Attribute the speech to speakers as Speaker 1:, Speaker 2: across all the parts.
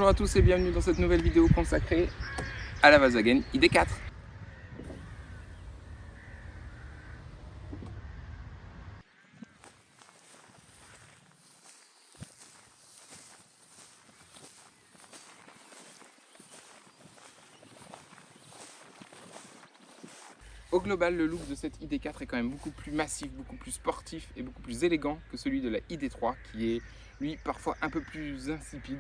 Speaker 1: Bonjour à tous et bienvenue dans cette nouvelle vidéo consacrée à la Volkswagen ID.4. Au global, le look de cette ID.4 est quand même beaucoup plus massif, beaucoup plus sportif et beaucoup plus élégant que celui de la ID.3 qui est, lui, parfois un peu plus insipide.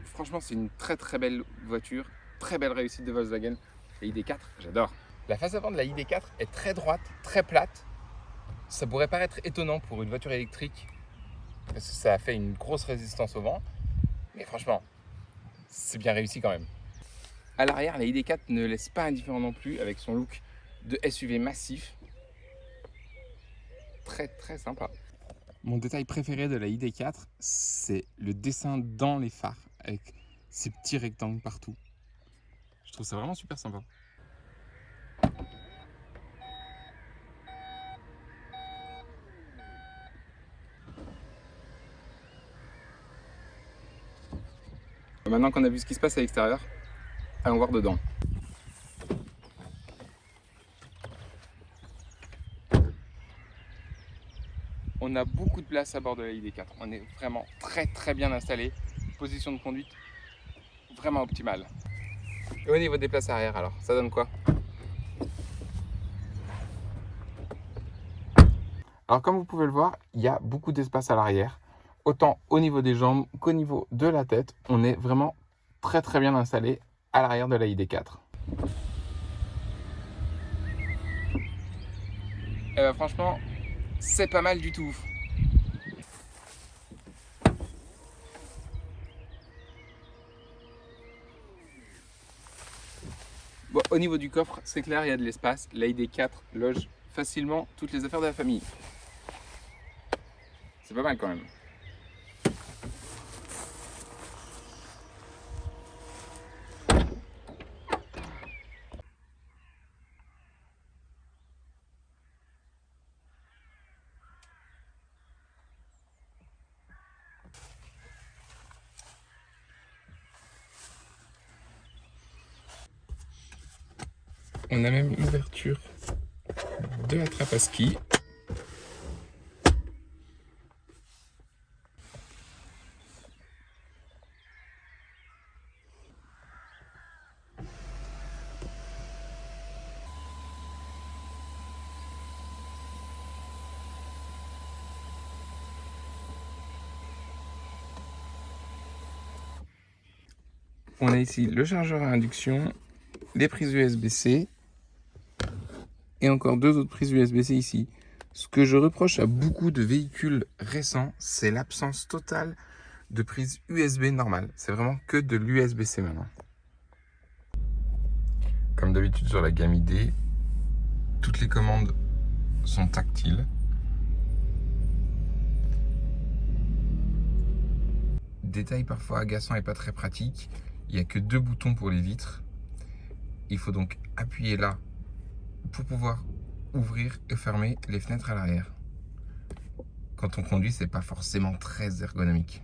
Speaker 1: Franchement, c'est une très belle voiture, très belle réussite de Volkswagen. La ID.4, j'adore. La face avant de la ID.4 est très droite, très plate. Ça pourrait paraître étonnant pour une voiture électrique parce que ça a fait une grosse résistance au vent. Mais franchement, c'est bien réussi quand même. À l'arrière, la ID.4 ne laisse pas indifférent non plus avec son look de SUV massif. Très sympa. Mon détail préféré de la ID.4, c'est le dessin dans les phares avec ces petits rectangles partout. Je trouve ça vraiment super sympa. Maintenant qu'on a vu ce qui se passe à l'extérieur, allons voir dedans. On a beaucoup de place à bord de la ID.4. On est vraiment très bien installé. Position de conduite vraiment optimale. Et au niveau des places arrière, alors, ça donne quoi? Alors comme vous pouvez le voir, il y a beaucoup d'espace à l'arrière. Autant au niveau des jambes qu'au niveau de la tête, on est vraiment très bien installé à l'arrière de la ID.4. Et bah franchement, c'est pas mal du tout. Bon, au niveau du coffre, c'est clair, il y a de l'espace. La ID.4 loge facilement toutes les affaires de la famille. C'est pas mal quand même. On a même l'ouverture de la trappe à ski. On a ici le chargeur à induction, les prises USB-C et encore deux autres prises USB-C ici. Ce que je reproche à beaucoup de véhicules récents, c'est l'absence totale de prise USB normale. C'est vraiment que de l'USB-C maintenant. Comme d'habitude sur la gamme ID, toutes les commandes sont tactiles. Détail parfois agaçant et pas très pratique, il n'y a que deux boutons pour les vitres. Il faut donc appuyer là pour pouvoir ouvrir et fermer les fenêtres à l'arrière. Quand on conduit, c'est pas forcément très ergonomique.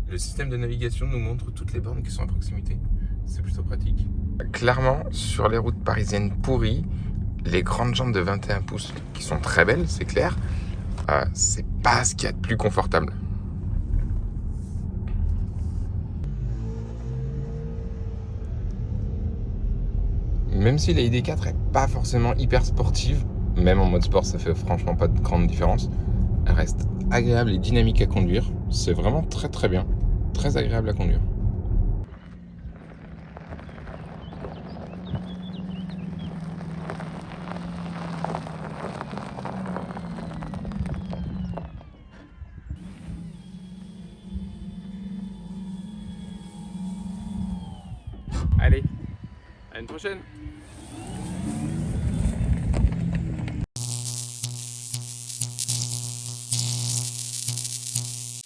Speaker 1: Le système de navigation nous montre toutes les bornes qui sont à proximité. C'est plutôt pratique. Clairement, sur les routes parisiennes pourries, les grandes jantes de 21 pouces, qui sont très belles, c'est clair, c'est pas ce qu'il y a de plus confortable. Même si la ID.4 est pas forcément hyper sportive, même en mode sport, ça fait franchement pas de grande différence. Elle reste agréable et dynamique à conduire. C'est vraiment très bien. Très agréable à conduire. Allez, à une prochaine.